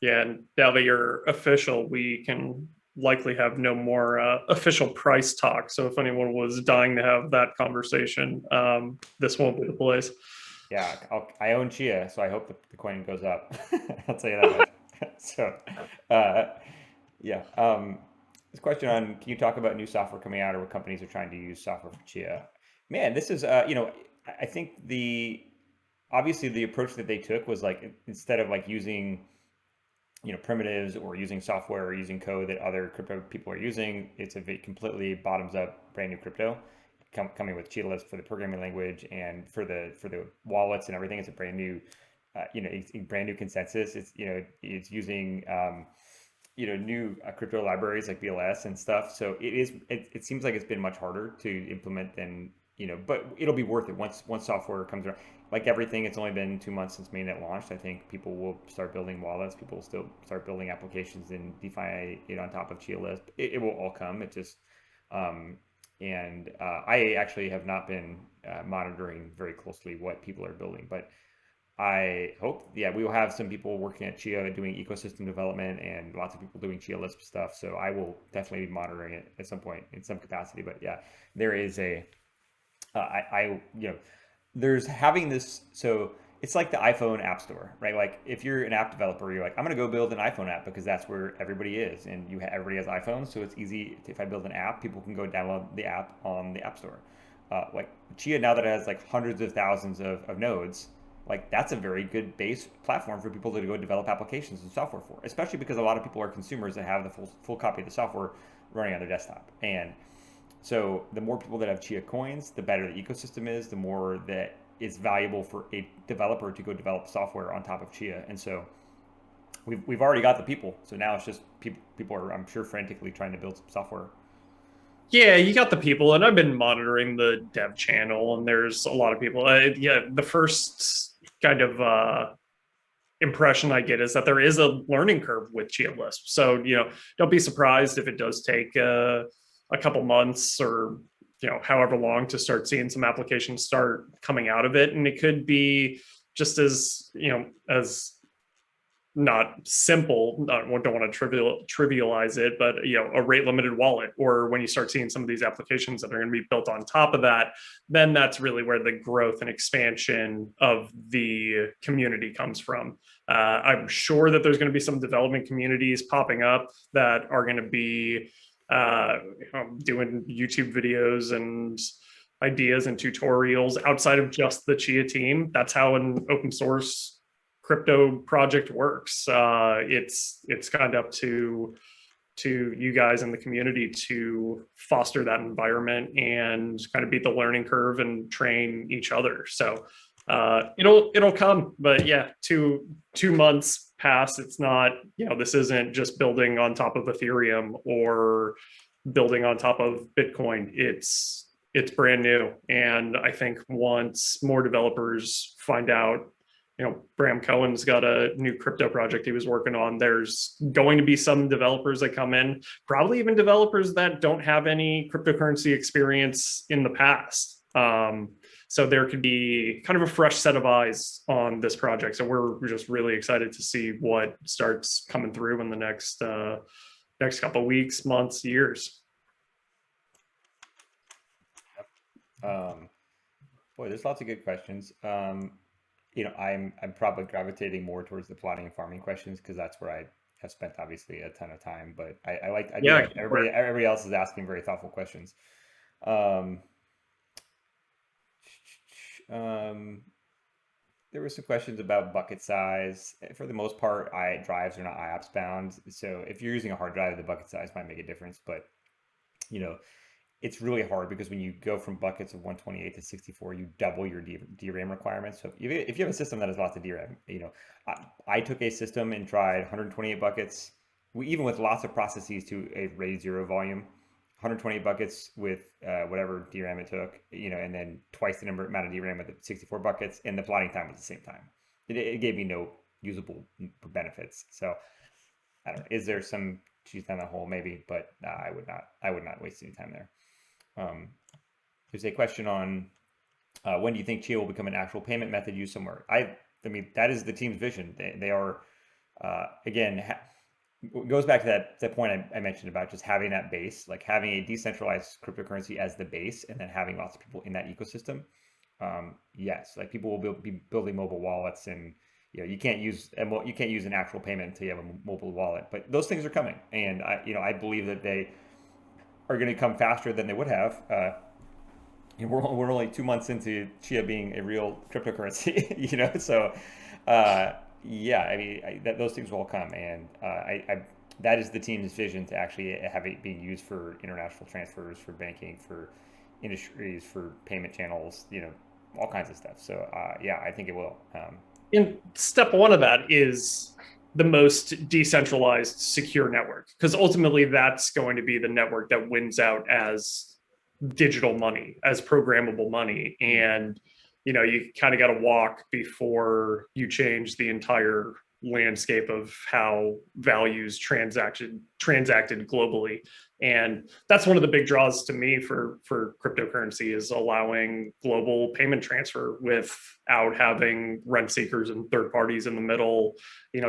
Yeah, and now that you're official, we can likely have no more official price talk. So if anyone was dying to have that conversation, this won't be the place. yeah, I own Chia, so I hope the coin goes up. I'll tell you that much. So, uh, yeah. This question on, can you talk about new software coming out or what companies are trying to use software for Chia? Man, this is, I think obviously the approach that they took was like, instead of like using, primitives or using software or using code that other crypto people are using, it's a completely bottoms up brand new crypto coming with Chia Lisp for the programming language and for the wallets and everything. It's a brand new, brand new consensus. It's using, new crypto libraries like BLS and stuff. So it seems like it's been much harder to implement than, but it'll be worth it once software comes around. Like everything, it's only been 2 months since mainnet launched. I think people will start building wallets. People will still start building applications in DeFi, on top of Chia Lisp. It will all come. It just, I actually have not been monitoring very closely what people are building, but I hope, yeah, we will have some people working at Chia doing ecosystem development and lots of people doing Chia Lisp stuff. So I will definitely be monitoring it at some point in some capacity. But yeah, there is there's having this. So it's like the iPhone App Store, right? Like if you're an app developer, you're like, I'm going to go build an iPhone app because that's where everybody is, and everybody has iPhones, so it's easy. If I build an app, people can go download the app on the App Store. Like Chia, now that it has like hundreds of thousands of nodes, like that's a very good base platform for people to go develop applications and software for, especially because a lot of people are consumers that have the full copy of the software running on their desktop. And so the more people that have Chia coins, the better the ecosystem is, the more that it's valuable for a developer to go develop software on top of Chia. And so we've already got the people. So now it's just people are, I'm sure, frantically trying to build some software. Yeah, you got the people, and I've been monitoring the dev channel, and there's a lot of people. Yeah, the first kind of impression I get is that there is a learning curve with Chia Lisp. So, don't be surprised if it does take a couple months or, however long to start seeing some applications start coming out of it. And it could be just as, as not simple. I don't want to trivialize it, but a rate limited wallet, or when you start seeing some of these applications that are going to be built on top of that, then that's really where the growth and expansion of the community comes from. I'm sure that there's going to be some development communities popping up that are going to be doing YouTube videos and ideas and tutorials outside of just the Chia team. That's how an open source crypto project works. It's kind of up to you guys in the community to foster that environment and kind of beat the learning curve and train each other. So it'll come, but yeah, 2 months pass. It's not, this isn't just building on top of Ethereum or building on top of Bitcoin. It's brand new, and I think once more developers find out, Bram Cohen's got a new crypto project he was working on. There's going to be some developers that come in, probably even developers that don't have any cryptocurrency experience in the past. So there could be kind of a fresh set of eyes on this project. So we're just really excited to see what starts coming through in the next couple of weeks, months, years. Boy, there's lots of good questions. I'm probably gravitating more towards the plotting and farming questions because that's where I have spent obviously a ton of time. But I do like everybody else is asking very thoughtful questions. There were some questions about bucket size. For the most part, drives are not IOPS bound. So if you're using a hard drive, the bucket size might make a difference. But it's really hard because when you go from buckets of 128 to 64, you double your DRAM requirements. So if you have a system that has lots of DRAM, I took a system and tried 128 buckets, even with lots of processes to a RAID 0 volume, 128 buckets with whatever DRAM it took, and then twice the amount of DRAM with the 64 buckets, and the plotting time was the same time. It gave me no usable benefits. So I don't know. Is there some cheese down the hole? Maybe, but I would not waste any time there. There's a question on when do you think Chia will become an actual payment method used somewhere? I mean, that is the team's vision. They are, again, it goes back to that point I mentioned about just having that base, like having a decentralized cryptocurrency as the base, and then having lots of people in that ecosystem. Yes, like people will be building mobile wallets, and you can't use an actual payment until you have a mobile wallet. But those things are coming, and I believe that they are going to come faster than they would have. We're only 2 months into Chia being a real cryptocurrency, so yeah, I mean those things will all come, and that is the team's vision to actually have it being used for international transfers, for banking, for industries, for payment channels, all kinds of stuff. So yeah, I think it will. And step one of that is the most decentralized secure network, because ultimately that's going to be the network that wins out as digital money, as programmable money. And you kind of got to walk before you change the entire landscape of how values transacted globally. And that's one of the big draws to me for cryptocurrency, is allowing global payment transfer without having rent seekers and third parties in the middle,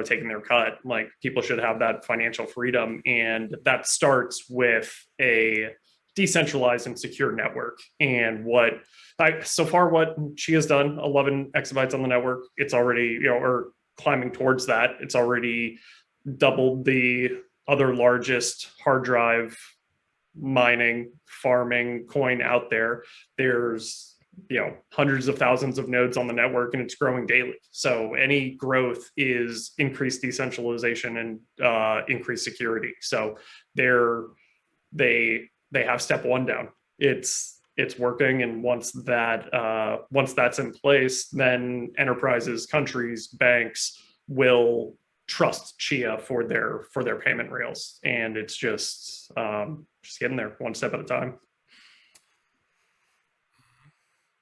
taking their cut. Like, people should have that financial freedom, and that starts with a decentralized and secure network. And what Chia's done, 11 exabytes on the network, it's already, or climbing towards that. It's already doubled the other largest hard drive mining, farming coin out there. There's hundreds of thousands of nodes on the network, and it's growing daily. So any growth is increased decentralization and increased security. So they have step one down. It's working, and once that's in place, then enterprises, countries, banks will trust Chia for their payment rails, and it's just getting there one step at a time.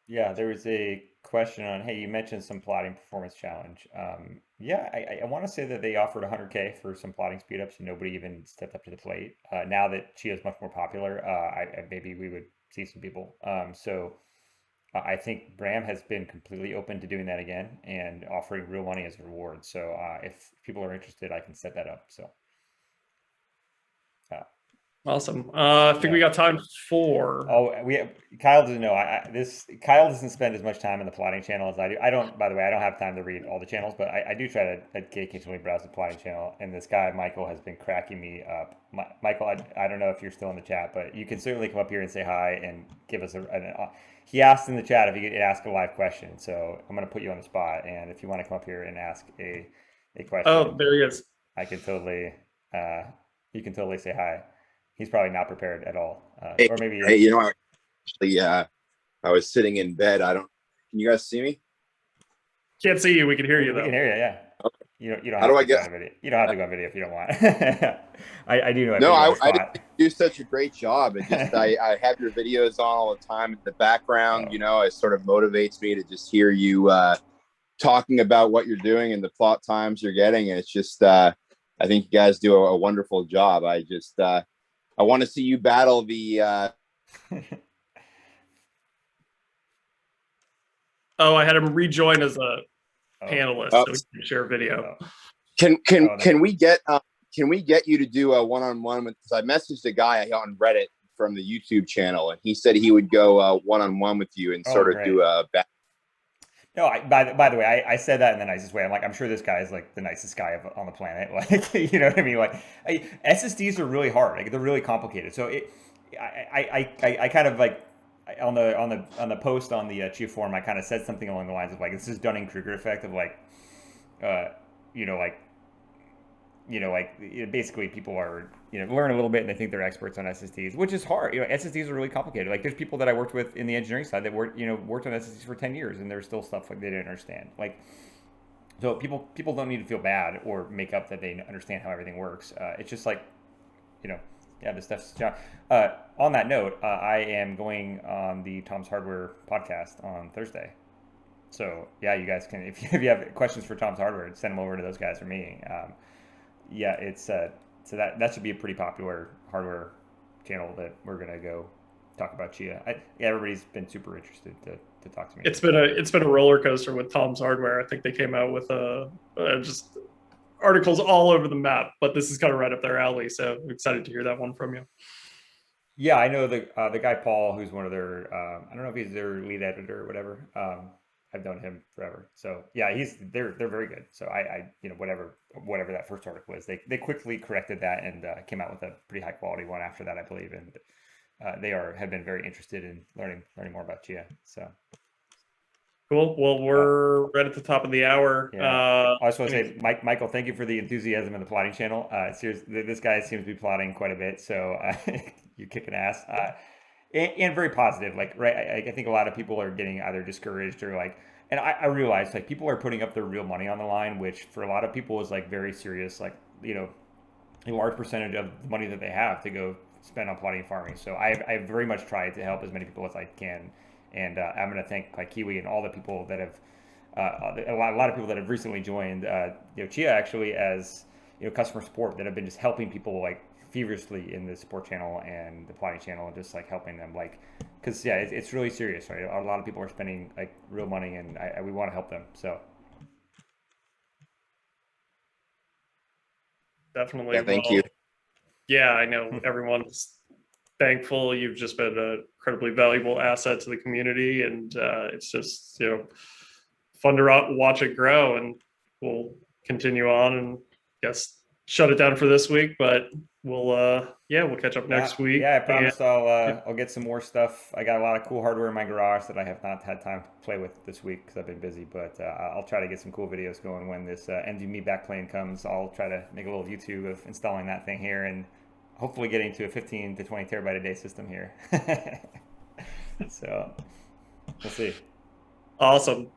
Yeah, there was a question on, hey, you mentioned some plotting performance challenge. Yeah, I want to say that they offered 100K for some plotting speedups, and nobody even stepped up to the plate. Now that Chia is much more popular, maybe we would see some people. I think Bram has been completely open to doing that again and offering real money as a reward. So if people are interested, I can set that up. So uh, Awesome. I think we yeah. got time for. Oh, Kyle doesn't know. Kyle doesn't spend as much time in the plotting channel as I do. I don't. By the way, I don't have time to read all the channels, but I do try to occasionally browse the plotting channel. And this guy Michael has been cracking me up. Michael, I don't know if you're still in the chat, but you can certainly come up here and say hi and give us he asked in the chat if he could ask a live question. So I'm going to put you on the spot, and if you want to come up here and ask a Oh, question, there he is. I can totally. You can totally say hi. He's probably not prepared at all, Hey, or maybe he hey, is. actually, I was sitting in bed. Can you guys see me? Can't see you. We can hear you We can though. hear you. Yeah. Okay. You don't How have do I to go get? on video. You don't have to go on video if you don't want. I do know I put No, you on the I didn't spot. do such a great job. It just I have your videos on all the time in the background. Oh. You know, it sort of motivates me to just hear you talking about what you're doing and the plot times you're getting. And it's just I think you guys do a wonderful job. I want to see you battle the. Oh, I had him rejoin as a Oh. panelist so we can share video. Oh. Can we get you to do a one-on-one with? Because I messaged a guy on Reddit from the YouTube channel, and he said he would go one-on-one with you and sort of great. do a. No, by the way, I said that in the nicest way. I'm like, I'm sure this guy is like the nicest guy on the planet. Like, you know what I mean? Like, SSDs are really hard. Like, they're really complicated. So I kind of like on the post on the Chia forum, I kind of said something along the lines of like, this is Dunning-Kruger effect of like, you know, basically people are, learn a little bit and they think they're experts on SSDs, which is hard. SSDs are really complicated. Like there's people that I worked with in the engineering side that worked on SSDs for 10 years and there's still stuff like they didn't understand. Like, so people don't need to feel bad or make up that they understand how everything works. It's just like, yeah, this stuff's. On that note, I am going on the Tom's Hardware podcast on Thursday. So yeah, you guys can, if you have questions for Tom's Hardware, send them over to those guys or me. Yeah, it's so that should be a pretty popular hardware channel that we're gonna go talk about Chia. Yeah, everybody's been super interested to talk to me. It's been a roller coaster with Tom's Hardware. I think they came out with just articles all over the map, but this is kind of right up their alley. So I'm excited to hear that one from you. Yeah, I know the guy Paul, who's one of their I don't know if he's their lead editor or whatever. I've known him forever. So yeah, they're very good. So I whatever that first article was, they quickly corrected that and came out with a pretty high quality one after that, I believe. And they have been very interested in learning more about Chia. So cool. Well, we're right at the top of the hour. Yeah. I just want to say, Michael, thank you for the enthusiasm in the plotting channel. Seriously, this guy seems to be plotting quite a bit, so you're kicking ass. And very positive. Like, right, I think a lot of people are getting either discouraged or like, and I realize like people are putting up their real money on the line, which for a lot of people is like very serious, like, a large percentage of the money that they have to go spend on plotting and farming. So I very much tried to help as many people as I can. And I'm going to thank like Kiwi and all the people that have, a lot of people that have recently joined, Chia actually as, customer support that have been just helping people like feverishly in the support channel and the plotting channel and just like helping them like, because yeah, it's really serious, right? A lot of people are spending like real money and we want to help them. So Definitely. Yeah, thank you. Yeah, I know everyone's thankful. You've just been an incredibly valuable asset to the community, and it's just fun to watch it grow. And we'll continue on and guess shut it down for this week, but we'll catch up next week. Yeah, I promise I'll get some more stuff. I got a lot of cool hardware in my garage that I have not had time to play with this week because I've been busy. But I'll try to get some cool videos going when this NVMe backplane comes. I'll try to make a little YouTube of installing that thing here and hopefully getting to a 15 to 20 terabyte a day system here. So we'll see. Awesome.